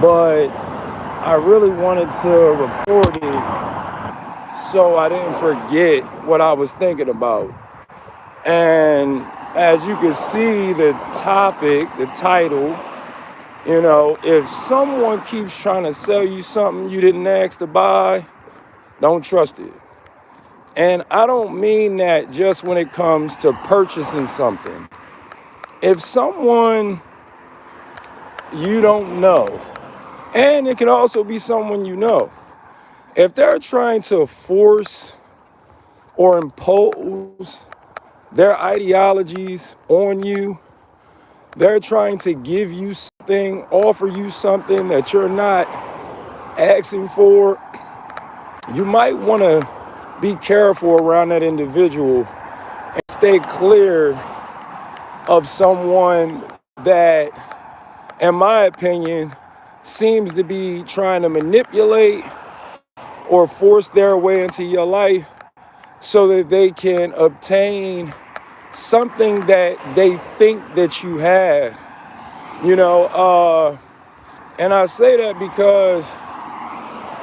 but I really wanted to record it so I didn't forget what I was thinking about. And as you can see, the topic, the title, if someone keeps trying to sell you something you didn't ask to buy, don't trust it. And I don't mean that just when it comes to purchasing something. If someone you don't know, and it can also be someone you know, if they're trying to force or impose their ideologies on you, they're trying to give you something, offer you something that you're not asking for, you might want to be careful around that individual and stay clear of someone that, in my opinion, seems to be trying to manipulate or force their way into your life so that they can obtain something that they think that you have. You know, and I say that because,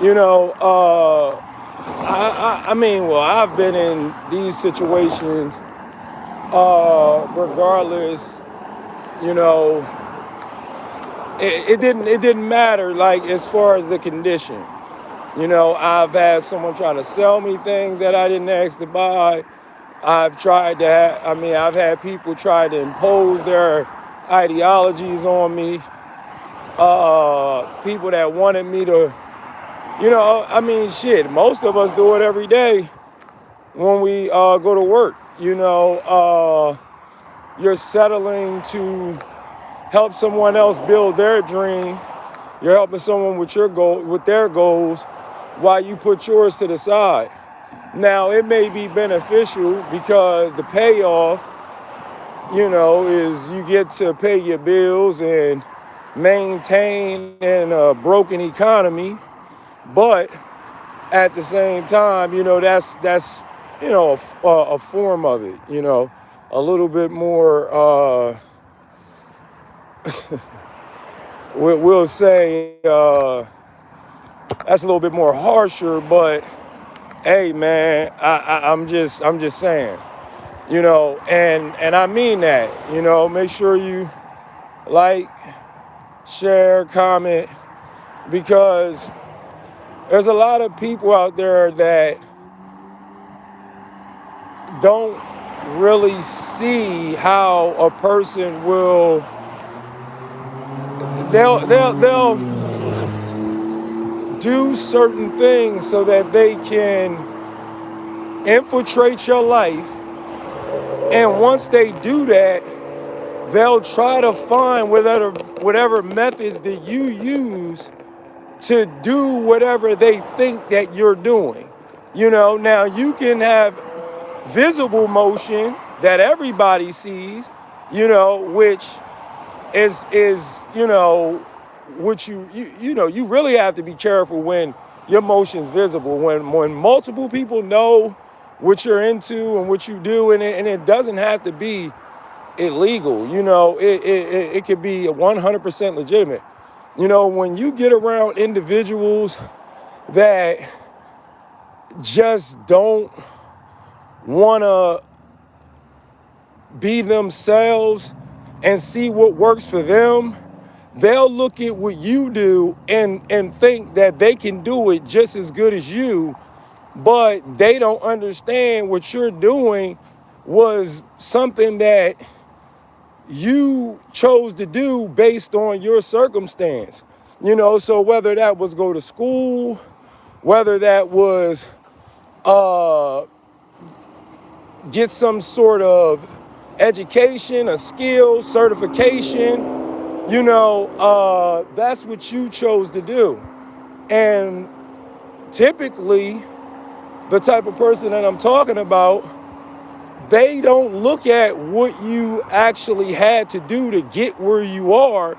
you know, I mean, well, I've been in these situations regardless, you know, it didn't matter, like, as far as the condition. I've had someone trying to sell me things that I didn't ask to buy. I've had people try to impose their ideologies on me. People that wanted me to, shit, most of us do it every day when we go to work. You're settling to help someone else build their dream. You're helping someone with with their goals, while you put yours to the side. Now, it may be beneficial because the payoff, is you get to pay your bills and maintain in a broken economy. But at the same time, that's a form of it. A little bit more. We'll say that's a little bit more harsher, but hey, man, I'm just saying, and I mean that. Make sure you like, share, comment, because there's a lot of people out there that don't really see how a person will. They'll do certain things so that they can infiltrate your life. And once they do that, they'll try to find whatever methods that you use to do whatever they think that you're doing. Now you can have visible motion that everybody sees, which is which you really have to be careful when your motion's visible. When multiple people know what you're into and what you do, and it doesn't have to be illegal. It could be 100% legitimate. When you get around individuals that just don't want to be themselves and see what works for them, they'll look at what you do and think that they can do it just as good as you, but they don't understand what you're doing was something that you chose to do based on your circumstance. So whether that was go to school, whether that was get some sort of education, a skill, certification, that's what you chose to do. And typically, the type of person that I'm talking about, they don't look at what you actually had to do to get where you are.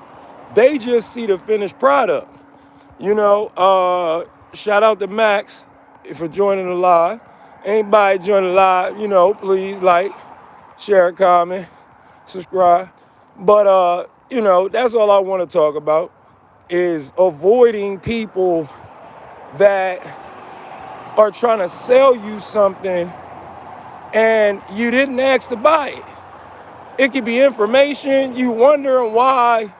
They just see the finished product. Shout out to Max for joining the live. Anybody joining the live, please like, share, comment, subscribe. But, that's all I want to talk about. is avoiding people that are trying to sell you something and you didn't ask to buy it. It could be information, you wondering why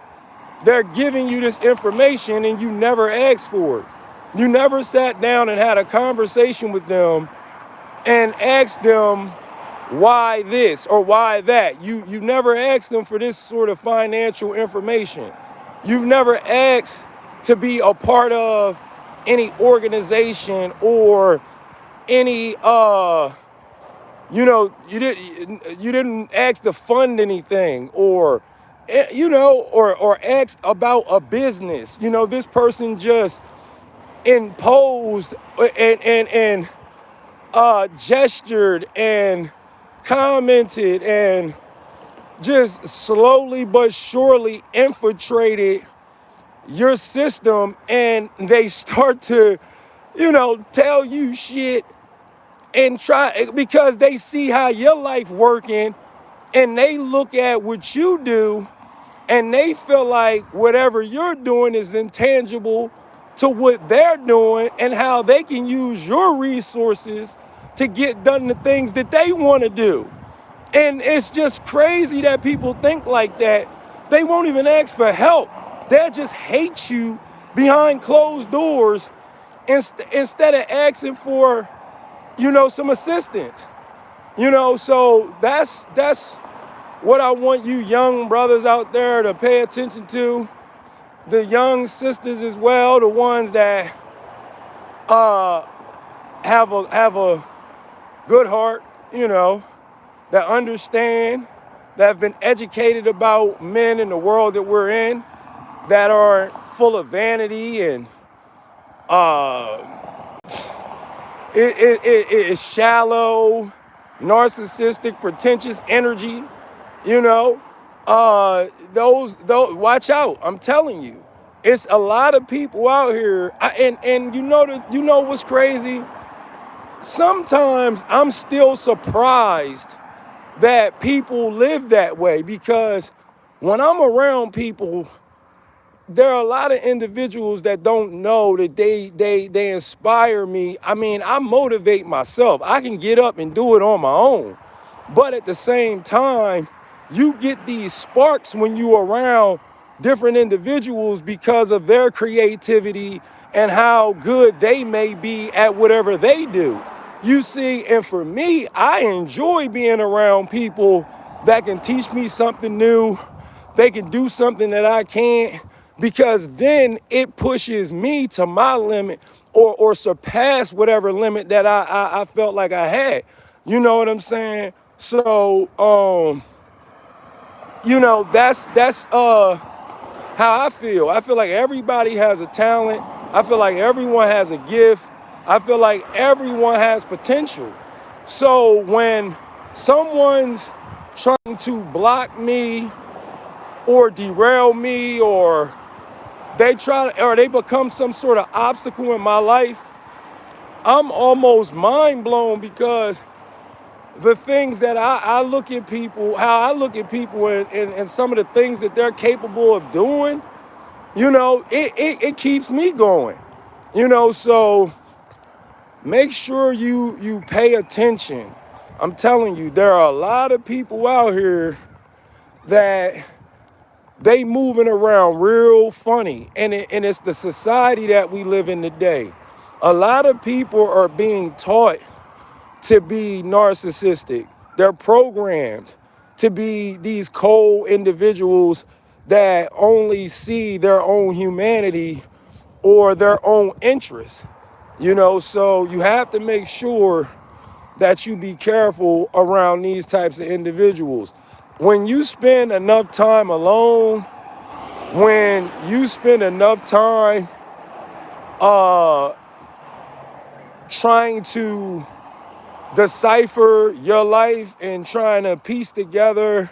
they're giving you this information and you never asked for it. You never sat down and had a conversation with them and asked them why this or why that. You never asked them for this sort of financial information. You've never asked to be a part of any organization or any you didn't ask to fund anything or or asked about a business. This person just imposed and gestured and commented and just slowly but surely infiltrated your system, and they start to, tell you shit and try because they see how your life working and they look at what you do and they feel like whatever you're doing is intangible to what they're doing and how they can use your resources to get done the things that they want to do. And it's just crazy that people think like that. They won't even ask for help. They'll just hate you behind closed doors instead of asking for, some assistance. So that's what I want you young brothers out there to pay attention to. The young sisters as well, the ones that have a good heart, that understand, that have been educated about men in the world that we're in, that are full of vanity and it is shallow, narcissistic, pretentious energy. Those watch out. I'm telling you, it's a lot of people out here. And you know what's crazy? Sometimes I'm still surprised that people live that way, because when I'm around people, there are a lot of individuals that don't know that they inspire me. I mean, I motivate myself. I can get up and do it on my own. But at the same time, you get these sparks when you're around different individuals because of their creativity and how good they may be at whatever they do. You see, and for me, I enjoy being around people that can teach me something new. They can do something that I can't, because then it pushes me to my limit or surpass whatever limit that I felt like I had. You know what I'm saying? So, that's how I feel. I feel like everybody has a talent. I feel like everyone has a gift. I feel like everyone has potential. So when someone's trying to block me or derail me, or they become some sort of obstacle in my life, I'm almost mind blown, because the things that I look at people, how I look at people and some of the things that they're capable of doing, it keeps me going. So make sure you pay attention. I'm telling you, there are a lot of people out here that they moving around real funny, and it's the society that we live in today. A lot of people are being taught to be narcissistic. They're programmed to be these cold individuals that only see their own humanity or their own interests. So you have to make sure that you be careful around these types of individuals. When you spend enough time alone, when you spend enough time trying to decipher your life and trying to piece together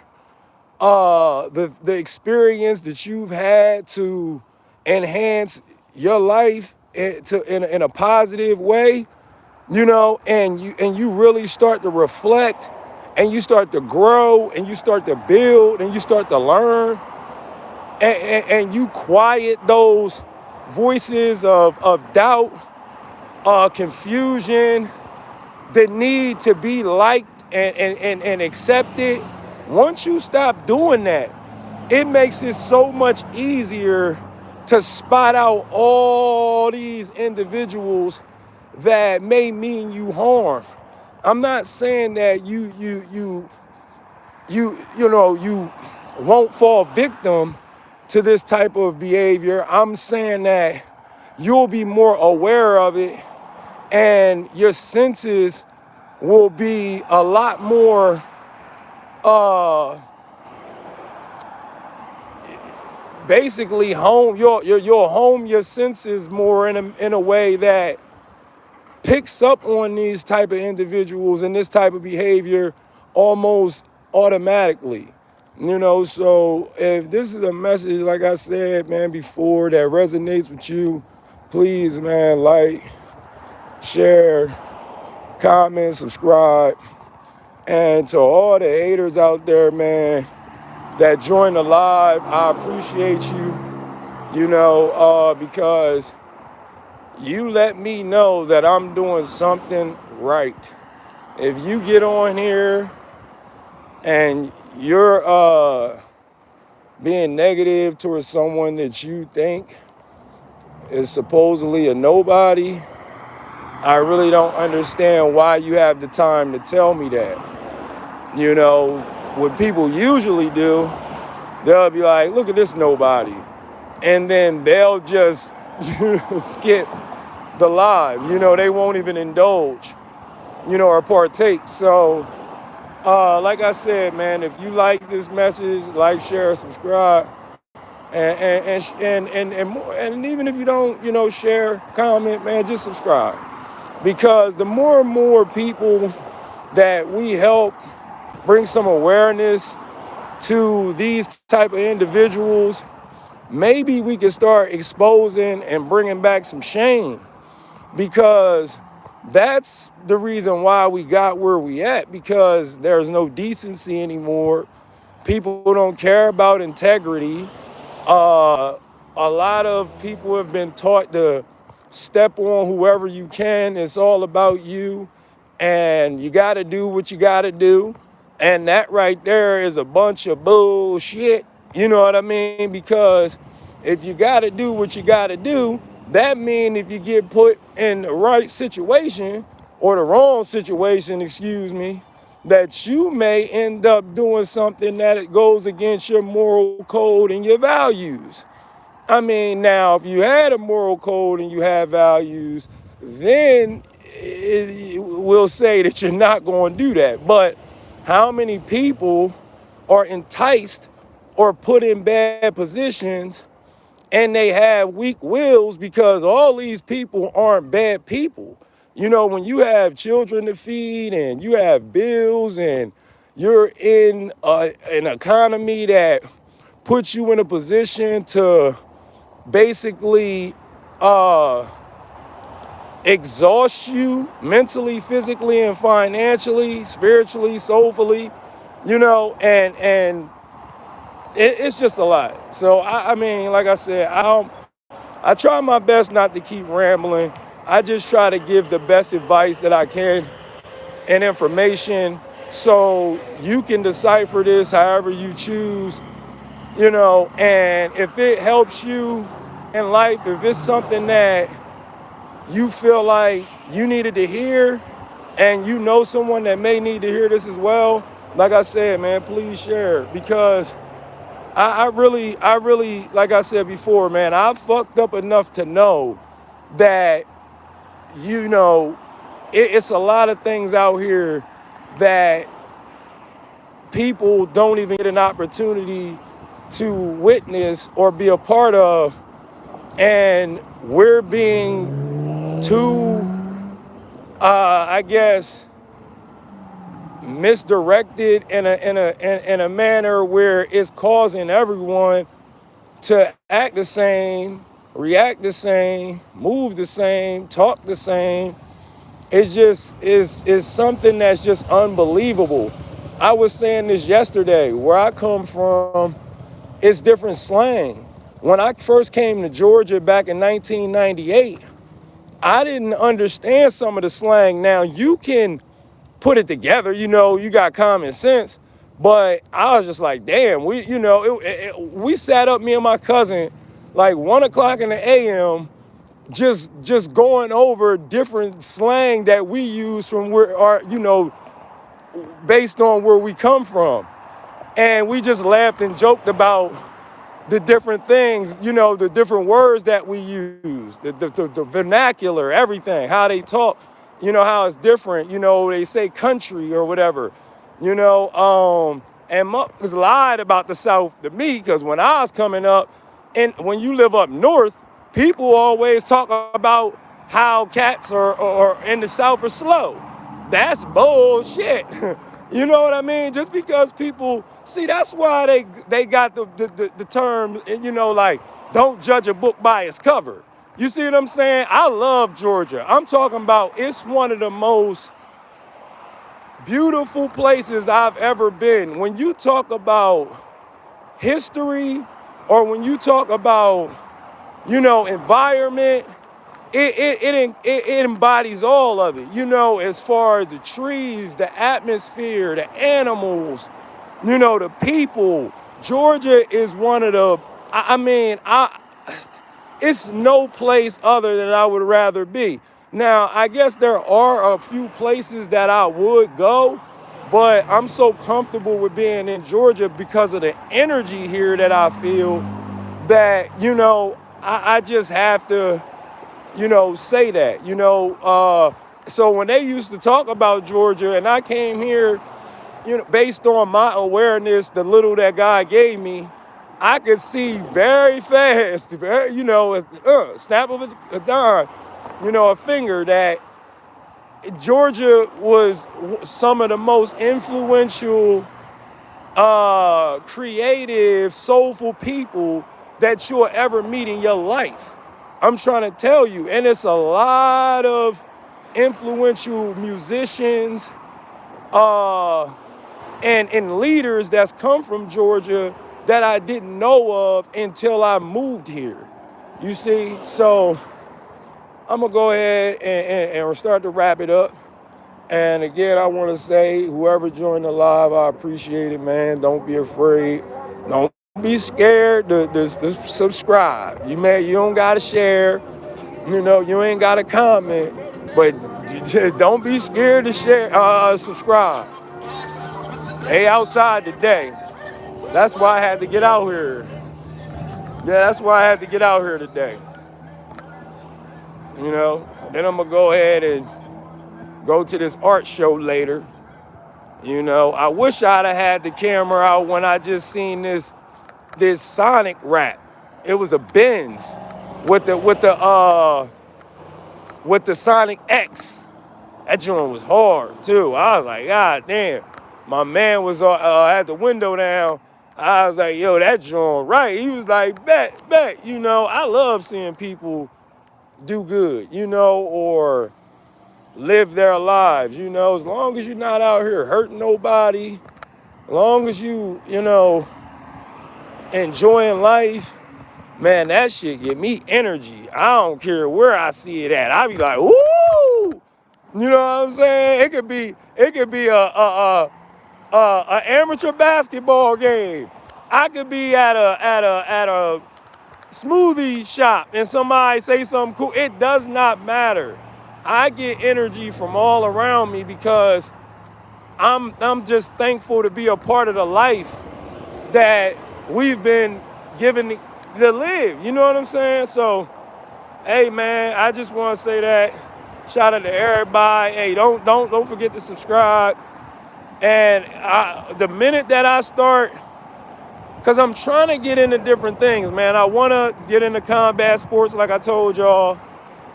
the experience that you've had to enhance your life in a positive way, and you really start to reflect and you start to grow and you start to build and you start to learn, and you quiet those voices of doubt, confusion, the need to be liked and accepted. Once you stop doing that, it makes it so much easier to spot out all these individuals that may mean you harm. I'm not saying that you won't fall victim to this type of behavior. I'm saying that you'll be more aware of it and your senses will be a lot more basically home you'll home your senses more in a way that picks up on these type of individuals and this type of behavior almost automatically. So if this is a message, like I said, man, before, that resonates with you, please, man, like, share, comment, subscribe. And to all the haters out there, man, that join the live, I appreciate you, because you let me know that I'm doing something right. If you get on here and you're being negative towards someone that you think is supposedly a nobody, I really don't understand why you have the time to tell me that. What people usually do, they'll be like, look at this nobody. And then they'll just skip the live. They won't even indulge, or partake. So, like I said, man, if you like this message, like, share, subscribe, and even if you don't, share, comment, man, just subscribe. Because the more and more people that we help bring some awareness to these type of individuals, maybe we can start exposing and bringing back some shame, because that's the reason why we got where we at, because there's no decency anymore. People don't care about integrity. A lot of people have been taught to step on whoever you can. It's all about you, and you got to do what you got to do. And that right there is a bunch of bullshit. You know what I mean? Because if you got to do what you got to do, that means if you get put in the right situation, or the wrong situation, excuse me, that you may end up doing something that goes against your moral code and your values. I mean, now, if you had a moral code and you have values, then we'll say that you're not going to do that. But how many people are enticed or put in bad positions and they have weak wills, because all these people aren't bad people? When you have children to feed and you have bills and you're in an economy that puts you in a position to basically exhaust you mentally, physically, and financially, spiritually, soulfully, and it's just a lot. So, I mean, like I said, I try my best not to keep rambling. I just try to give the best advice that I can and information, so you can decipher this however you choose, and if it helps you in life, if it's something that you feel like you needed to hear and you know someone that may need to hear this as well, like I said, man, please share. Because I really, like I said before, man, I fucked up enough to know that, it's a lot of things out here that people don't even get an opportunity to witness or be a part of. And we're being too, I guess, misdirected in a manner where it's causing everyone to act the same, react the same, move the same, talk the same. It's just is something that's just unbelievable. I was saying this yesterday. Where I come from, it's different slang. When I first came to Georgia back in 1998, I didn't understand some of the slang. Now you can put it together, you got common sense, but I was just like, damn, we sat up, me and my cousin, like 1 o'clock in the AM, just going over different slang that we use from where our, based on where we come from. And we just laughed and joked about the different things, the different words that we use, the vernacular, everything, how they talk, how it's different, they say country or whatever, and motherfuckers lied about the South to me, because when I was coming up, and when you live up north, people always talk about how cats or in the South are slow. That's bullshit. You know what I mean? Just because people see, that's why they got the term, like, don't judge a book by its cover. You see what I'm saying? I love Georgia. I'm talking about, it's one of the most beautiful places I've ever been. When you talk about history, or when you talk about, environment, it embodies all of it, as far as the trees, the atmosphere, the animals, the people. Georgia is one of the, it's no place other than I would rather be. Now, I guess there are a few places that I would go, but I'm so comfortable with being in Georgia because of the energy here that I feel, that, I just have to, say that, so when they used to talk about Georgia and I came here, based on my awareness, the little that God gave me, I could see very fast, very, snap of a dime, a finger, that Georgia was some of the most influential, creative, soulful people that you'll ever meet in your life. I'm trying to tell you, and it's a lot of influential musicians, and leaders that's come from Georgia that I didn't know of until I moved here. You see, so I'm gonna go ahead and start to wrap it up. And again, I want to say, whoever joined the live, I appreciate it, man. Don't be afraid. Don't be scared to subscribe. You don't gotta share. You ain't gotta comment, but don't be scared to share. Subscribe. Hey, outside today. That's why I had to get out here. Yeah, that's why I had to get out here today. Then I'm gonna go ahead and go to this art show later. I wish I'd have had the camera out when I just seen this Sonic rap. It was a Benz with the Sonic X. That joint was hard too. I was like, God damn. My man was had the window down. I was like, yo, that joint right. He was like, bet. I love seeing people do good, or live their lives, as long as you're not out here hurting nobody, as long as you, enjoying life, man, that shit give me energy. I don't care where I see it at. I be like, woo! You know what I'm saying? It could be a amateur basketball game. I could be at a smoothie shop and somebody say something cool. It does not matter. I get energy from all around me because I'm just thankful to be a part of the life that we've been given to live. You know what I'm saying? So, hey man, I just want to say that. Shout out to everybody. Hey, don't forget to subscribe. And the minute that I start, because I'm trying to get into different things, man. I want to get into combat sports like I told y'all.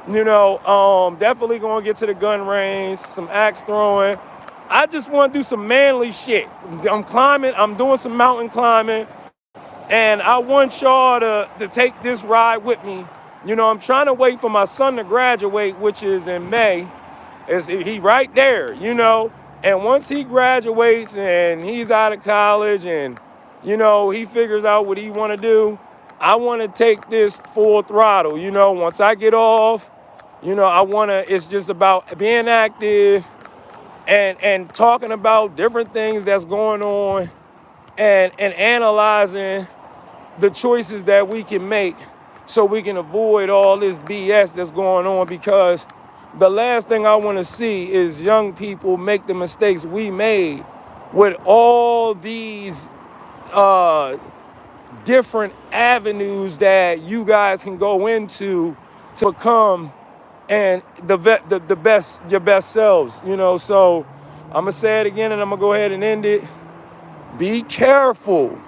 Definitely going to get to the gun range, some axe throwing. I just want to do some manly shit. I'm climbing. I'm doing some mountain climbing. And I want y'all to take this ride with me. I'm trying to wait for my son to graduate, which is in May. He right there, And once he graduates and he's out of college and he figures out what he want to do. I want to take this full throttle. Once I get off, I want to, it's just about being active and talking about different things that's going on and analyzing the choices that we can make so we can avoid all this BS that's going on, because the last thing I want to see is young people make the mistakes we made with all these different avenues that you guys can go into to become and the best, your best selves. So I'm gonna say it again and I'm gonna go ahead and end it. Be careful.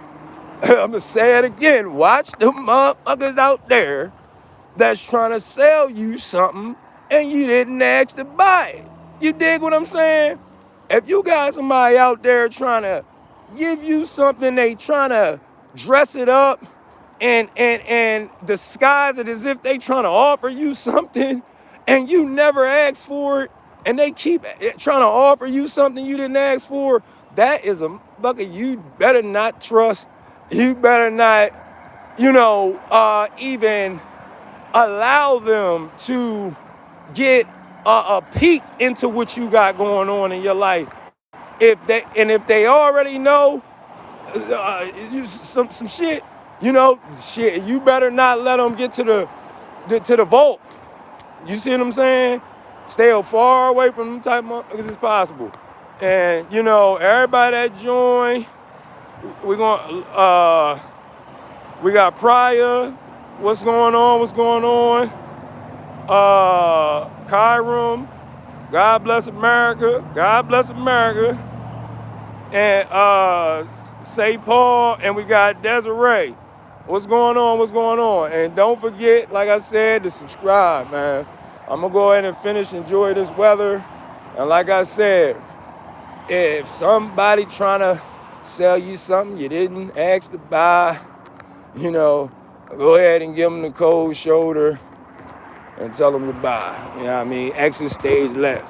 I'm gonna say it again. Watch the motherfuckers out there that's trying to sell you something and you didn't ask to buy it. You dig what I'm saying? If you got somebody out there trying to give you something, they trying to dress it up and disguise it as if they trying to offer you something and you never asked for it, and they keep trying to offer you something you didn't ask for, that is a motherfucker you better not trust. You better not, even allow them to get a peek into what you got going on in your life. If they already know some shit, shit, you better not let them get to the vault. You see what I'm saying? Stay as far away from them type of motherfuckers as possible. And everybody that join, we got Pryor. What's going on? Kyrum. God bless America. God bless America. And St. Paul, and we got Desiree. What's going on? And don't forget, like I said, to subscribe, man. I'm gonna go ahead and finish, enjoy this weather. And like I said, if somebody trying to sell you something you didn't ask to buy, go ahead and give them the cold shoulder and tell them to buy. You know what I mean? Exit stage left.